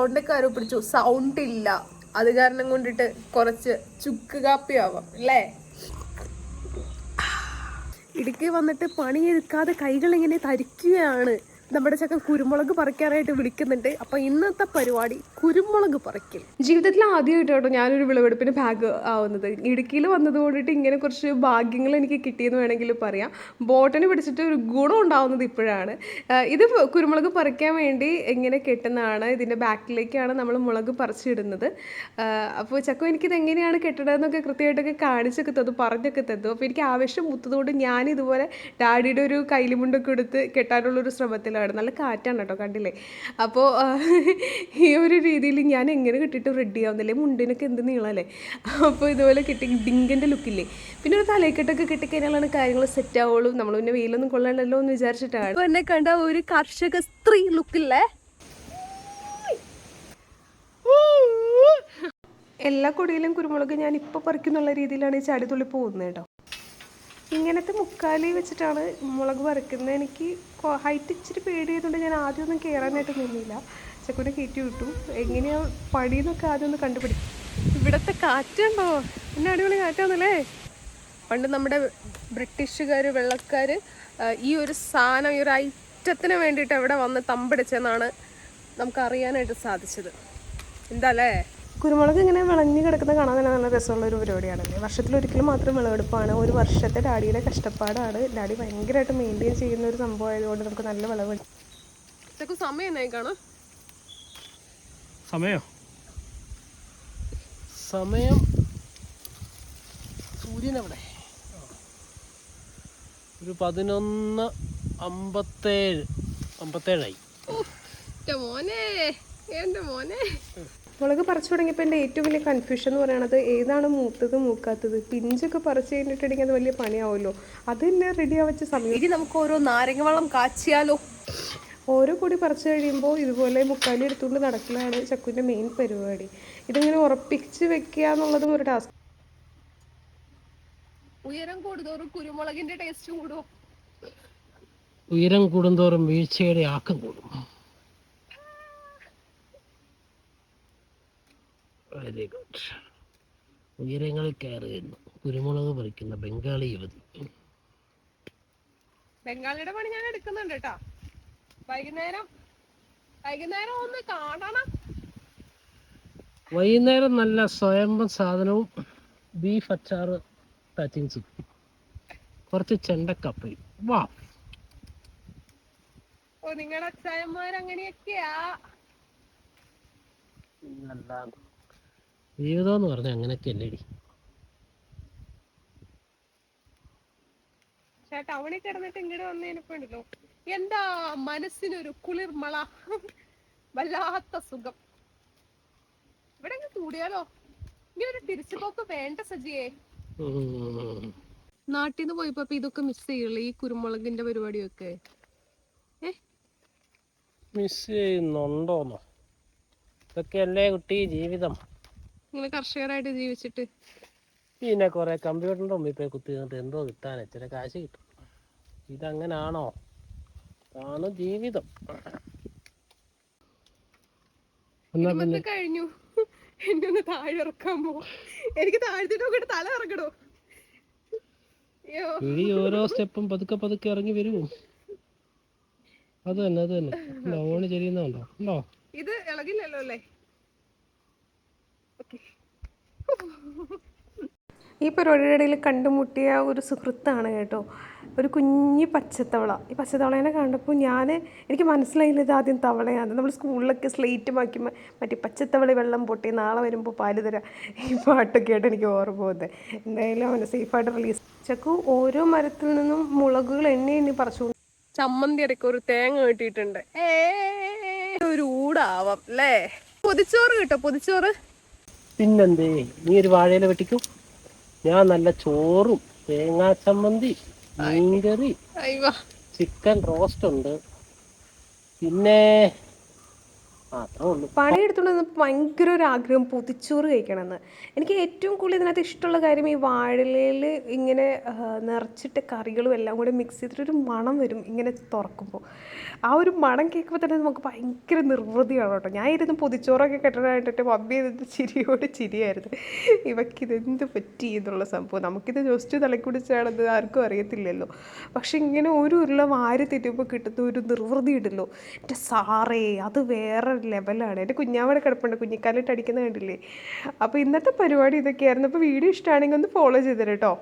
തൊണ്ടക്കാരോ പിടിച്ചു, സൗണ്ട് ഇല്ല. അത് കാരണം കൊണ്ടിട്ട് കുറച്ച് ചുക്ക് കാപ്പി ആവാം അല്ലേ. ഇടുക്കി വന്നിട്ട് പണിയെടുക്കാതെ കൈകൾ ഇങ്ങനെ തരിക്കുകയാണ്. നമ്മുടെ ചക്ക കുരുമുളക് പറിക്കാനായിട്ട് വിളിക്കുന്നുണ്ട്. അപ്പോൾ ഇന്നത്തെ പരിപാടി കുരുമുളക് പറിക്കൽ. ജീവിതത്തിൽ ആദ്യമായിട്ടോ ഞാനൊരു വിളവെടുപ്പിന് ഭാഗ് ആവുന്നത്. ഇടുക്കിയിൽ വന്നത് കൊണ്ടിട്ട് ഇങ്ങനെ കുറച്ച് ഭാഗ്യങ്ങൾ എനിക്ക് കിട്ടിയെന്ന് വേണമെങ്കിൽ പറയാം. ബോട്ടന് പിടിച്ചിട്ട് ഒരു ഗുണം ഉണ്ടാവുന്നത് ഇപ്പോഴാണ്. ഇത് കുരുമുളക് പറിക്കാൻ വേണ്ടി എങ്ങനെ കെട്ടുന്നതാണ്. ഇതിൻ്റെ ബാക്കിലേക്കാണ് നമ്മൾ മുളക് പറിച്ചിടുന്നത്. അപ്പോൾ ചക്കു എനിക്കിത് എങ്ങനെയാണ് കെട്ടണമെന്നൊക്കെ കൃത്യമായിട്ടൊക്കെ കാണിച്ചൊക്കെ തന്നു, പറഞ്ഞൊക്കെ തന്നു. അപ്പോൾ എനിക്ക് ആവശ്യം മുത്തതുകൊണ്ട് ഞാനിതുപോലെ ഡാഡിയുടെ ഒരു കൈലിമുണ്ടൊക്കെ എടുത്ത് കെട്ടാനുള്ളൊരു ശ്രമത്തിലാണ്. നല്ല കാറ്റാണ് കേട്ടോ, കണ്ടില്ലേ. അപ്പോൾ ഈ ഒരു രീതിയിൽ ഞാൻ എങ്ങനെ കിട്ടിയിട്ട് റെഡി ആവുന്നില്ലേ. മുണ്ടിനൊക്കെ എന്ത് നീളമല്ലേ. അപ്പോൾ ഇതുപോലെ കിട്ടി ഡിങ്കിൻ്റെ ലുക്കില്ലേ. പിന്നെ ഒരു തലക്കെട്ടൊക്കെ കിട്ടിക്കഴിഞ്ഞാലാണ് കാര്യങ്ങൾ സെറ്റ് ആവുള്ളൂ. നമ്മൾ പിന്നെ വെയിലൊന്നും കൊള്ളണ്ടല്ലോ എന്ന് വിചാരിച്ചിട്ടാണ്. അപ്പോൾ എന്നെ കണ്ട ഒരു കർഷക സ്ത്രീ ലുക്കില്ലേ. എല്ലാ കൊടിയിലും കുരുമുളക് ഞാൻ ഇപ്പോൾ പറിക്കുന്നുള്ള രീതിയിലാണ് ഈ ചാടിത്തുള്ളി പോകുന്നത് കേട്ടോ. ഇങ്ങനത്തെ മുക്കാലി വെച്ചിട്ടാണ് മുളക് പറിക്കുന്നത്. എനിക്ക് ഹൈറ്റ് ഇച്ചിരി പേടിയതുകൊണ്ട് ഞാൻ ആദ്യമൊന്നും കയറാനായിട്ട് നിന്നില്ല. ചക്കുനെ കയറ്റി വിട്ടു. എങ്ങനെയാണ് പടിയെന്നൊക്കെ ആദ്യം ഒന്ന് കണ്ടുപിടിക്കും. ഇവിടുത്തെ കാറ്റുണ്ടോ, പിന്നെ അടിപൊളി കാറ്റാണല്ലേ. പണ്ട് നമ്മുടെ ബ്രിട്ടീഷുകാർ, വെള്ളക്കാർ ഈ ഒരു സാധനം, ഈ ഒരു ഐറ്റത്തിന് വേണ്ടിയിട്ട് എവിടെ വന്ന് തമ്പടിച്ചെന്നാണ് നമുക്ക് അറിയാനായിട്ട് സാധിച്ചത്. എന്താ അല്ലേ. കുരുമുളക് ഇങ്ങനെ വിളഞ്ഞ് കിടക്കുന്ന കാണാൻ തന്നെ നല്ല രസമുള്ളൊരു പരിപാടിയാണല്ലേ. വർഷത്തിലൊരിക്കലും മാത്രം വിളവെടുപ്പാണ്. ഒരു വർഷത്തെ ഡാഡിയുടെ കഷ്ടപ്പാടാണ്. ഡാഡി ഭയങ്കരമായിട്ട് മെയിൻറ്റെയിൻ ചെയ്യുന്ന ഒരു സംഭവം ആയതുകൊണ്ട് നമുക്ക് നല്ല വിളവ്. സമയം എന്നായിക്കാണോ? സമയം സൂര്യനെവിടെ ഒരു 11:57 മോനെ, എൻ്റെ മോനെ. മുളക് പറിച്ചു തുടങ്ങിയപ്പോൾ എൻ്റെ ഏറ്റവും വലിയ കൺഫ്യൂഷൻ എന്ന് പറയുന്നത് ഏതാണ് മൂത്തത് മൂക്കാത്തത്. പിഞ്ചൊക്കെ പറിച്ച് കഴിഞ്ഞിട്ടുണ്ടെങ്കിൽ അത് വലിയ പണിയാവുമല്ലോ. അതെന്നെ റെഡി ആവച്ച സമയം. ഇനി നമുക്ക് ഓരോ നാരങ്ങ വെള്ളം കാച്ചിയാലോ. ഓരോ കൂടി പറിച്ചു കഴിയുമ്പോൾ ഇതുപോലെ മുക്കാലി എടുത്തുകൊണ്ട് നടക്കലാണ് ചക്കുവിൻ്റെ മെയിൻ പരിപാടി. ഇതിങ്ങനെ ഉറപ്പിച്ച് വെക്കുക എന്നുള്ളതും ഒരു ടാസ്ക്. ഉയരം കൂടുന്തോറും കുരുമുളകിന്റെ ടേസ്റ്റ് കൂടും. ഉയരം കൂടുന്തോറും വീഴ്ചയുടെ ആക്കം കൂടും. Very good. ഉയരങ്ങളിൽ കയറുന്നു കുരുമുളക് പറിക്കുന്ന ബംഗാളി യുവതി. ബംഗാളിയുടെ പണി ഞാൻ എടുക്കുന്നുണ്ട് കേട്ടോ. വൈകുന്നേരം ഒന്ന് കാണണം. വൈകുന്നേരം നല്ല സ്വയംഭം സാധനവും ബീഫ് അച്ചാറ്, ടച്ചിങ് ചിക്കൻ, കുറച്ച് ചെണ്ടക്കപ്പയും. വാ, ഓ നിങ്ങളുടെ അച്ചായന്മാർ അങ്ങനെയൊക്കെയാ. ജീവിതം എന്ന് പറഞ്ഞാൽ അങ്ങനെയൊക്കെയല്ലേടി. ടൗണിൽ കിടന്നിട്ട് ഇങ്ങോട്ട് വന്നതിനിപ്പോ എന്താ മനസ്സിനൊരു കുളിർമള, വല്ലാത്ത സുഖം. ഇവിടെ കൂടിയാലോ. ഇനി ഒരു തിരിച്ചുപോക്ക് വേണ്ട സജിയെ. നാട്ടിൽ നിന്ന് പോയപ്പോ ഇതൊക്കെ മിസ് ചെയ്യുള്ളൂ, ഈ കുരുമുളകിന്റെ പരിപാടിയൊക്കെ. മിസ് ചെയ്യുന്നുണ്ടോന്നോ? ഇതൊക്കെയല്ലേ കുട്ടി ജീവിതം. നിങ്ങൾ കർഷകരായിട്ട് ജീവിച്ചിട്ട് പിന്നെ കുറെ കമ്പ്യൂട്ടറിന്റെ മുമ്പിൽ പോയി കുത്തി നിന്നിട്ട് എന്തോ കിട്ടാൻ ഇച്ചിരി കാശ് കിട്ടും. ഇതങ്ങനാണോ? ആണ് ജീവിതം. കഴിഞ്ഞു. എന്നെ ഒന്ന് താഴെ ഇറക്കാമോ? എനിക്ക് താഴ്ത്തിട്ട് തല ഇറക്കണോ? ഈ ഓരോ സ്റ്റെപ്പും പതുക്കെ പതുക്കെ ഇറങ്ങി വരൂ. അത് തന്നെ ഓണ് ചെയ്യുന്നുണ്ടോ? ഉണ്ടോ? ഇത് ഇളകില്ലല്ലോ അല്ലേ. ഈ പരിപാടിയുടെ ഇടയിൽ കണ്ടുമുട്ടിയ ഒരു സുഹൃത്താണ് കേട്ടോ, ഒരു കുഞ്ഞി പച്ചത്തവള. ഈ പച്ചത്തവളേനെ കണ്ടപ്പോൾ എനിക്ക് മനസ്സിലായില്ല ഇത് ആദ്യം തവളയാണ്. നമ്മൾ സ്കൂളിലൊക്കെ സ്ലേറ്റ് മാറ്റി മറ്റേ പച്ചത്തവള വെള്ളം പൊട്ടി നാളെ വരുമ്പോൾ പാല് തരാം, ഈ പാട്ടൊക്കെ ആയിട്ട് എനിക്ക് ഓർമ്മ പോകുന്നത്. എന്തായാലും അവനെ സേഫായിട്ട് റിലീസ്. ചക്കു ഓരോ മരത്തിൽ നിന്നും മുളകുകൾ എണ്ണി പറിച്ചു. ചമ്മന്തി ഇടയ്ക്ക് ഒരു തേങ്ങ കിട്ടിയിട്ടുണ്ട്. ഒരു ഊടാവാം അല്ലേ. പൊതിച്ചോറ് കിട്ടോ, പൊതിച്ചോറ്. പിന്നെന്തേ, നീ ഒരു വാഴയില വെട്ടിക്കും, ഞാൻ നല്ല ചോറും തേങ്ങാ ചമ്മന്തി, മീൻകറി, ചിക്കൻ റോസ്റ്റ് ഉണ്ട്, പിന്നെ അത്രേ ഉള്ളൂ. പണിയെടുത്തുകൊണ്ട് വന്നപ്പോൾ ഭയങ്കര ഒരു ആഗ്രഹം പൊതിച്ചോറ് കഴിക്കണമെന്ന്. എനിക്ക് ഏറ്റവും കൂടുതൽ ഇതിനകത്ത് ഇഷ്ടമുള്ള കാര്യം ഈ വാഴയിലയിൽ ഇങ്ങനെ നിറച്ചിട്ട് കറികളും എല്ലാം കൂടെ മിക്സ് ചെയ്തിട്ടൊരു മണം വരും ഇങ്ങനെ തുറക്കുമ്പോൾ. ആ ഒരു മണം കേൾക്കുമ്പോൾ തന്നെ നമുക്ക് ഭയങ്കര നിർവൃതിയാണ് കേട്ടോ. ഞാൻ ഇരുന്ന് പൊതിച്ചോറൊക്കെ കെട്ടണമായിട്ടിട്ട് മമ്മി ഇതിൻ്റെ ചിരിയോട് ചിരിയായിരുന്നു. ഇവക്കിതെന്ത് പറ്റി എന്നുള്ള സംഭവം. നമുക്കിത് ജസ്റ്റ് തലക്കുടിച്ചാണത് ആർക്കും അറിയത്തില്ലല്ലോ. പക്ഷെ ഇങ്ങനെ ഒരു ഉരുള വാരി തിന്നുമ്പോൾ കിട്ടുന്ന ഒരു നിർവൃതി ഉണ്ടല്ലോ, എൻ്റെ സാറേ അത് വേറെ ലെവലാണ്. എൻ്റെ കുഞ്ഞാവിടെ കിടപ്പുണ്ട്, കുഞ്ഞിക്കാലിട്ട് അടിക്കുന്ന കണ്ടില്ലേ. അപ്പോൾ ഇന്നത്തെ പരിപാടി ഇതൊക്കെയായിരുന്നു. അപ്പോൾ വീഡിയോ ഇഷ്ടമാണെങ്കിൽ ഒന്ന് ഫോളോ ചെയ്തേരെ കേട്ടോ.